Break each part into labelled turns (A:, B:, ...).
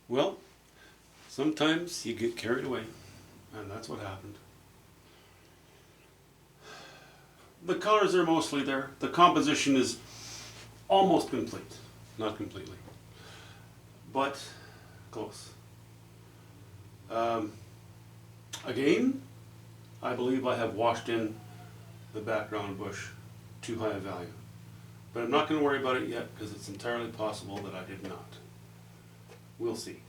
A: Well, sometimes you get carried away, and that's what happened. The colors are mostly there. The composition is almost complete. Not completely, but close. Um, Again, I believe I have washed in the background bush too high a value. But I'm not going to worry about it yet because it's entirely possible that I did not. We'll see.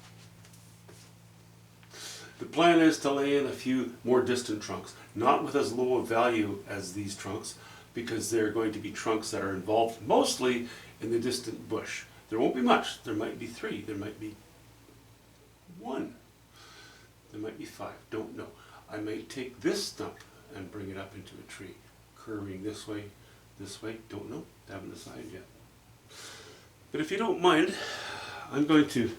A: The plan is to lay in a few more distant trunks, not with as low a value as these trunks, because they're going to be trunks that are involved mostly in the distant bush. There won't be much. There might be 3. There might be 1. There might be 5. Don't know. I may take this stump and bring it up into a tree, curving this way, don't know, haven't decided yet. But if you don't mind, I'm going to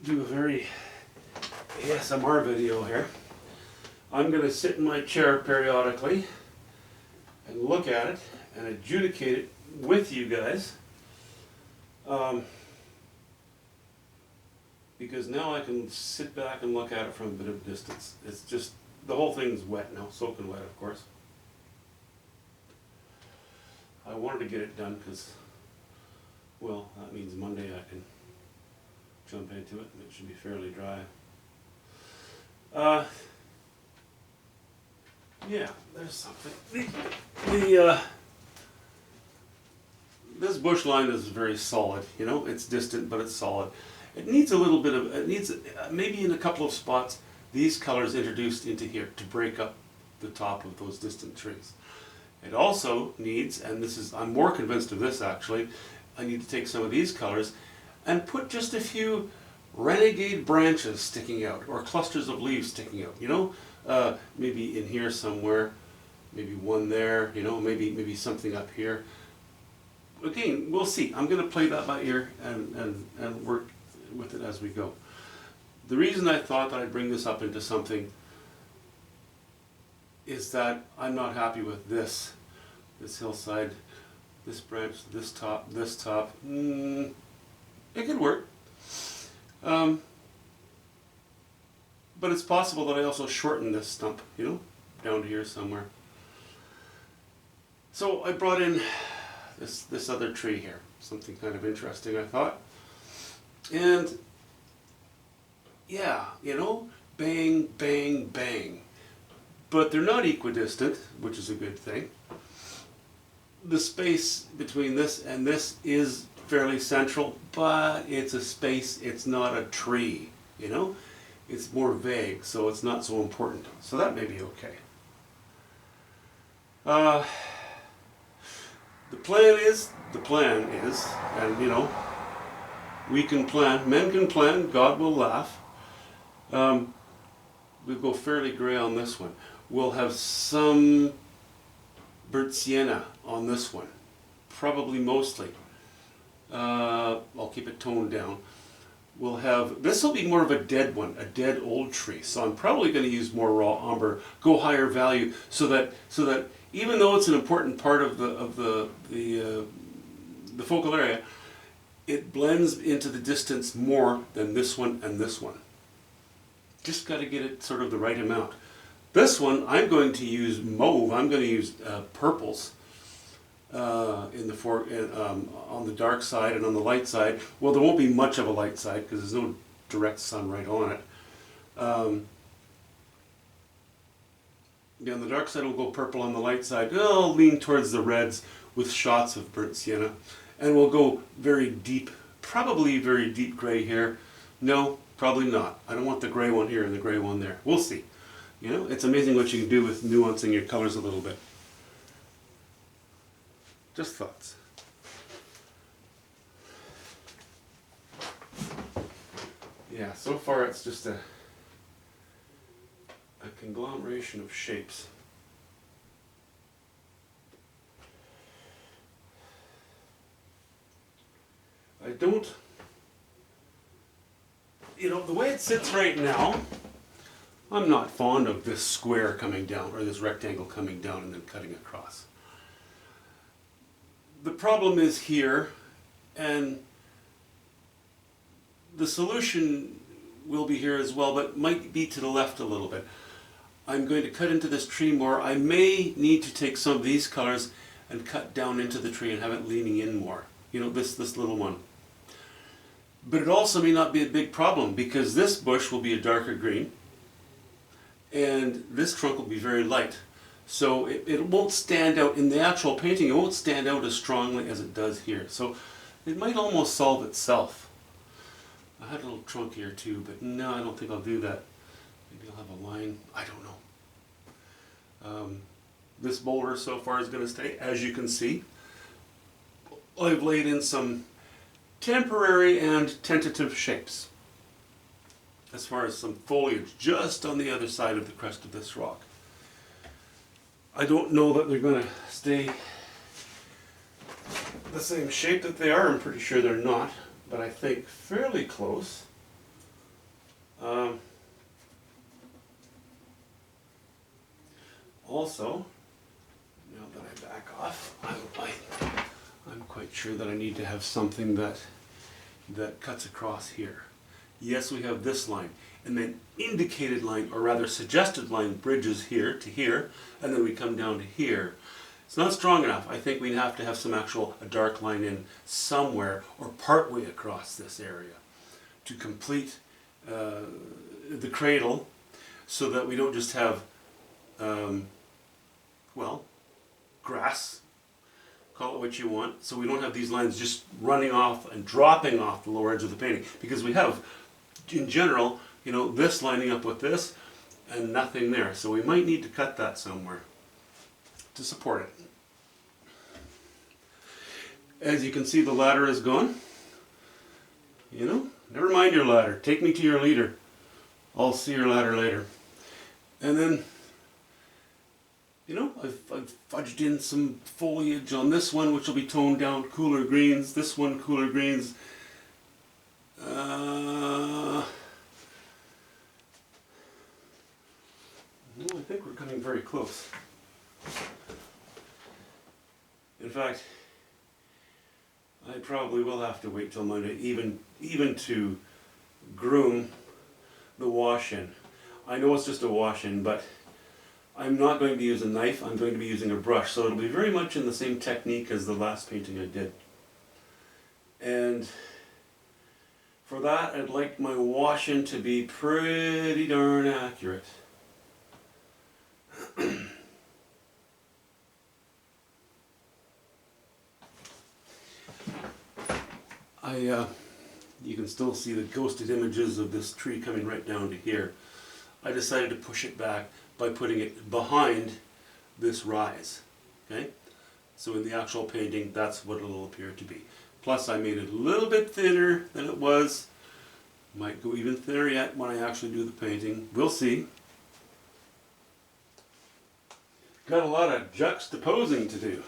A: do a very ASMR video here. I'm going to sit in my chair periodically and look at it and adjudicate it with you guys. Because now I can sit back and look at it from a bit of distance. It's just, the whole thing's wet now, soaking wet of course. I wanted to get it done because, well, that means Monday I can jump into it and it should be fairly dry. Yeah, there's something. This bush line is very solid, you know, it's distant but it's solid. It needs a little bit of, it needs maybe in a couple of spots these colors introduced into here to break up the top of those distant trees. It also needs, and this is, I'm more convinced of this actually, I need to take some of these colors and put just a few renegade branches sticking out or clusters of leaves sticking out, you know, maybe in here somewhere, maybe one there, you know, maybe something up here. Again, we'll see. I'm going to play that by ear and work with it as we go. The reason I thought that I'd bring this up into something is that I'm not happy with this hillside, this branch, this top. It could work. But it's possible that I also shorten this stump, you know, down to here somewhere. So I brought in this other tree here, something kind of interesting I thought. And yeah, you know, bang, bang, bang. But they're not equidistant, which is a good thing. The space between this and this is fairly central, but it's a space, it's not a tree, you know? It's more vague, so it's not so important. So that may be okay. The plan is, and you know, we can plan, men can plan, God will laugh. We'll go fairly gray on this one. We'll have some burnt sienna on this one, probably mostly. I'll keep it toned down. We'll have, this will be more of a dead one, a dead old tree. So I'm probably going to use more raw umber, go higher value, so that even though it's an important part of the focal area, it blends into the distance more than this one and this one. Just got to get it sort of the right amount. This one, I'm going to use mauve. I'm going to use purples on the dark side, and on the light side, well, there won't be much of a light side because there's no direct sunlight on it. Yeah, on the dark side, we'll go purple. On the light side, I'll lean towards the reds with shots of burnt sienna, and we'll go very deep, probably very deep gray here. No, probably not. I don't want the gray one here and the gray one there. We'll see. You know, it's amazing what you can do with nuancing your colors a little bit. Just thoughts. Yeah, so far it's just a conglomeration of shapes. I don't, you know, the way it sits right now, I'm not fond of this square coming down, or this rectangle coming down and then cutting across. The problem is here, and the solution will be here as well, but might be to the left a little bit. I'm going to cut into this tree more. I may need to take some of these colors and cut down into the tree and have it leaning in more. You know, this little one. But it also may not be a big problem because this bush will be a darker green and this trunk will be very light. So it won't stand out in the actual painting, it won't stand out as strongly as it does here. So it might almost solve itself. I had a little trunk here too, but no, I don't think I'll do that. Maybe I'll have a line, I don't know. This boulder so far is going to stay, as you can see. I've laid in some temporary and tentative shapes as far as some foliage just on the other side of the crest of this rock. I don't know that they're going to stay the same shape that they are. I'm pretty sure they're not, but I think fairly close. Also, now that I back off, I'm quite sure that I need to have something that cuts across here. Yes, we have this line, and then indicated line, or rather suggested line, bridges here to here, and then we come down to here. It's not strong enough. I think we have to have some a dark line in somewhere, or partway across this area, to complete the cradle, so that we don't just have, well, grass, call it what you want, so we don't have these lines just running off and dropping off the lower edge of the painting, because we have, in general, you know, this lining up with this and nothing there. So we might need to cut that somewhere to support it. As you can see, the ladder is gone. You know, never mind your ladder. Take me to your leader. I'll see your ladder later. And then, you know, I've fudged in some foliage on this one, which will be toned down, cooler greens. This one, cooler greens. Well, I think we're coming very close. In fact, I probably will have to wait till Monday, even to groom the wash-in. I know it's just a wash-in, but I'm not going to use a knife, I'm going to be using a brush, so it'll be very much in the same technique as the last painting I did. And for that, I'd like my wash-in to be pretty darn accurate. You can still see the ghosted images of this tree coming right down to here. I decided to push it back by putting it behind this rise. Okay? So in the actual painting, that's what it'll appear to be. Plus I made it a little bit thinner than it was. Might go even thinner yet when I actually do the painting. We'll see. Got a lot of juxtaposing to do.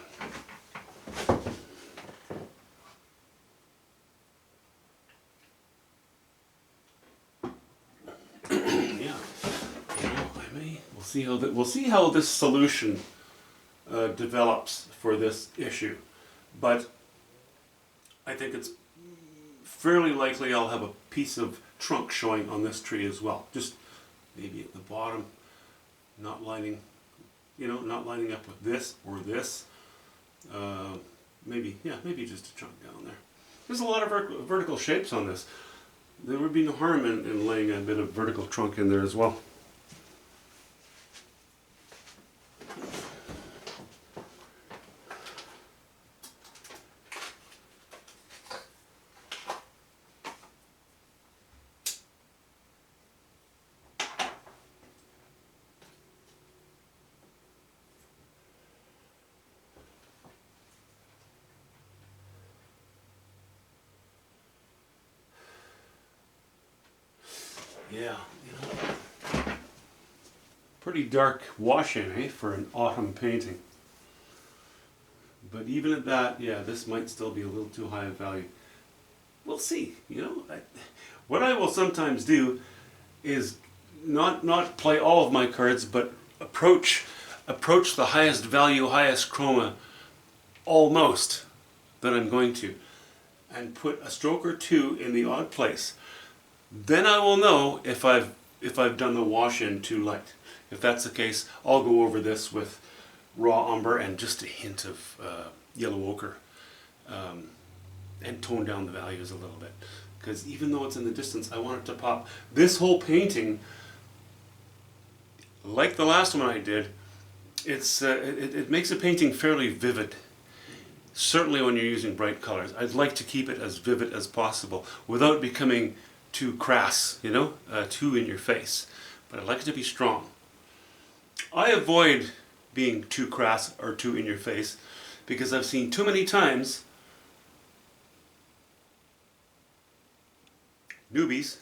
A: We'll see how this solution develops for this issue, but I think it's fairly likely I'll have a piece of trunk showing on this tree as well, just maybe at the bottom, not lining up with this or this. Maybe just a chunk down there. There's a lot of vertical shapes on this. There would be no harm in laying a bit of vertical trunk in there as well. Yeah, you know, pretty dark wash-in, eh, for an autumn painting. But even at that, yeah, this might still be a little too high of value. We'll see, you know. What I will sometimes do is not play all of my cards, but approach the highest value, highest chroma, almost, that I'm going to, and put a stroke or two in the odd place, Then I will know if I've done the wash-in too light. If that's the case, I'll go over this with raw umber and just a hint of yellow ochre, and tone down the values a little bit. Because even though it's in the distance, I want it to pop. This whole painting, like the last one I did, it makes a painting fairly vivid. Certainly when you're using bright colors. I'd like to keep it as vivid as possible without becoming too crass, you know, too in your face. But I'd like it to be strong. I avoid being too crass or too in your face because I've seen too many times newbies,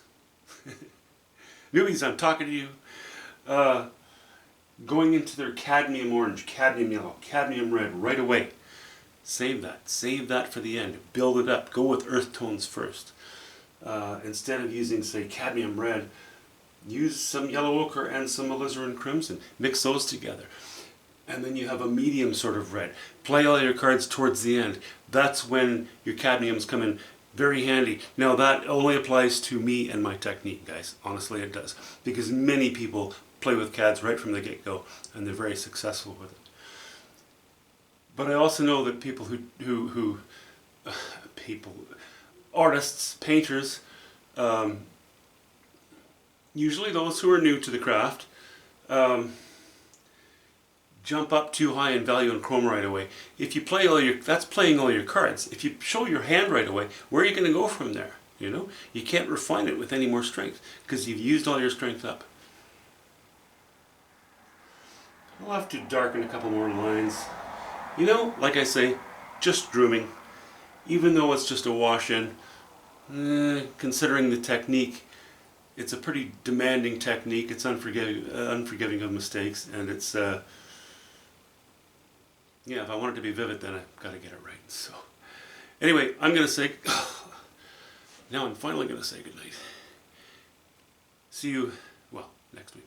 A: newbies, I'm talking to you, going into their cadmium orange, cadmium yellow, cadmium red right away. Save that for the end. Build it up. Go with earth tones first. Instead of using, say, cadmium red, use some yellow ochre and some alizarin crimson. Mix those together. And then you have a medium sort of red. Play all your cards towards the end. That's when your cadmiums come in very handy. Now that only applies to me and my technique, guys. Honestly, it does. Because many people play with CADs right from the get-go and they're very successful with it. But I also know that people artists, painters, usually those who are new to the craft, jump up too high in value and chroma right away. If you play that's playing all your cards. If you show your hand right away, where are you going to go from there? You know, you can't refine it with any more strength because you've used all your strength up. I'll have to darken a couple more lines. You know, like I say, just grooming. Even though it's just a wash-in, considering the technique, it's a pretty demanding technique. It's unforgiving of mistakes, and it's yeah, if I want it to be vivid, then I've got to get it right. So anyway, I'm going to say, now I'm finally going to say goodnight. See you, well, next week.